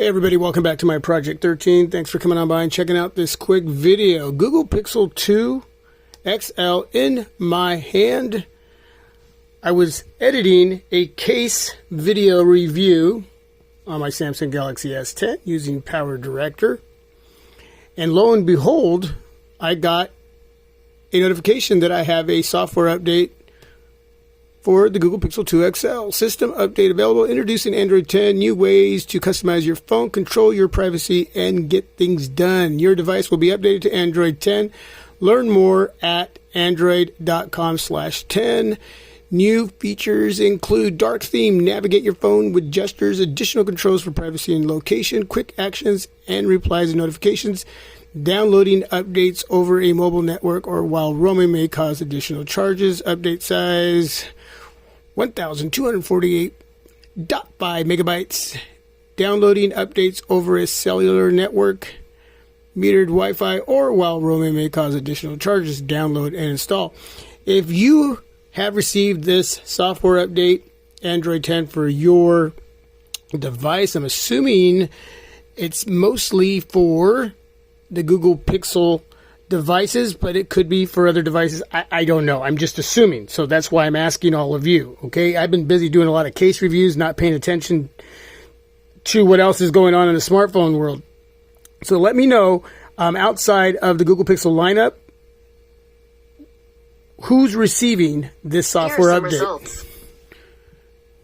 Hey everybody, welcome back to my Project 13. Thanks for coming on by and checking out this quick video. Google Pixel 2 XL in my hand. I was editing a case video review on my Samsung Galaxy S10 using PowerDirector. And lo and behold, I got a notification that I have a software update for the Google Pixel 2 XL. System update available. Introducing Android 10. New ways to customize your phone, control your privacy, and get things done. Your device will be updated to Android 10. Learn more at android.com/10. New features include dark theme. Navigate your phone with gestures. Additional controls for privacy and location. Quick actions and replies and notifications. Downloading updates over a mobile network or while roaming may cause additional charges. Update size 1,248.5 megabytes. Downloading updates over a cellular network, metered Wi-Fi, or while roaming may cause additional charges. Download and install. If you have received this software update, Android 10, for your device, I'm assuming it's mostly for the Google Pixel devices, but it could be for other devices. I don't know. I'm just assuming. So that's why I'm asking all of you. Okay. I've been busy doing a lot of case reviews, not paying attention to what else is going on in the smartphone world. So let me know, outside of the Google Pixel lineup, who's receiving this software update. Results.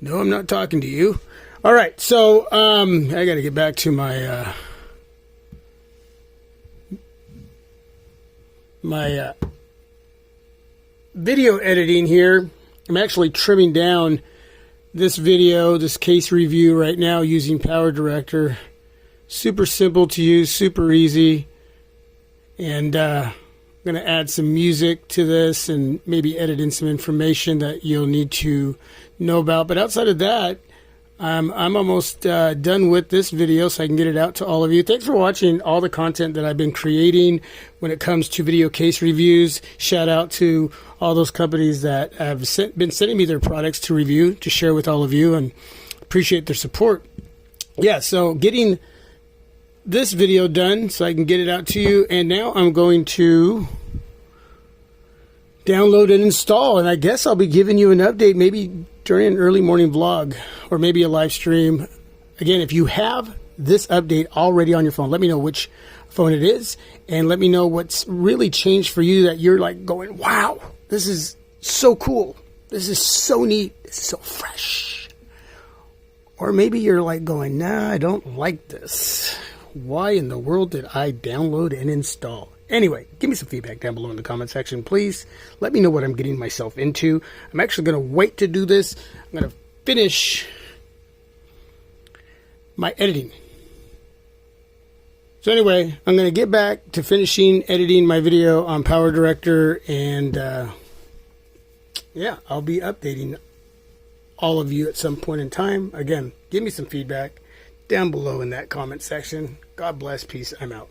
No, I'm not talking to you. All right. So I got to get back to my video editing here. I'm actually trimming down this video, this case review right now using PowerDirector. Super simple to use, super easy. And I'm going to add some music to this and maybe edit in some information that you'll need to know about. But outside of that, I'm almost done with this video, so I can get it out to all of you. Thanks for watching all the content that I've been creating when it comes to video case reviews. Shout out to all those companies that have been sending me their products to review, to share with all of you, and appreciate their support. Yeah, so getting this video done so I can get it out to you, and now I'm going to download and install, and I guess I'll be giving you an update maybe during an early morning vlog or maybe a live stream. Again, if you have this update already on your phone, let me know which phone it is, and let me know what's really changed for you that you're like going, wow, this is so cool. This is so neat. This is so fresh. Or maybe you're like going, nah, I don't like this. Why in the world did I download and install? Anyway, give me some feedback down below in the comment section, please. Let me know what I'm getting myself into. I'm actually going to wait to do this. I'm going to finish my editing. So anyway, I'm going to get back to finishing editing my video on PowerDirector, and yeah, I'll be updating all of you at some point in time. Again, give me some feedback down below in that comment section. God bless. Peace. I'm out.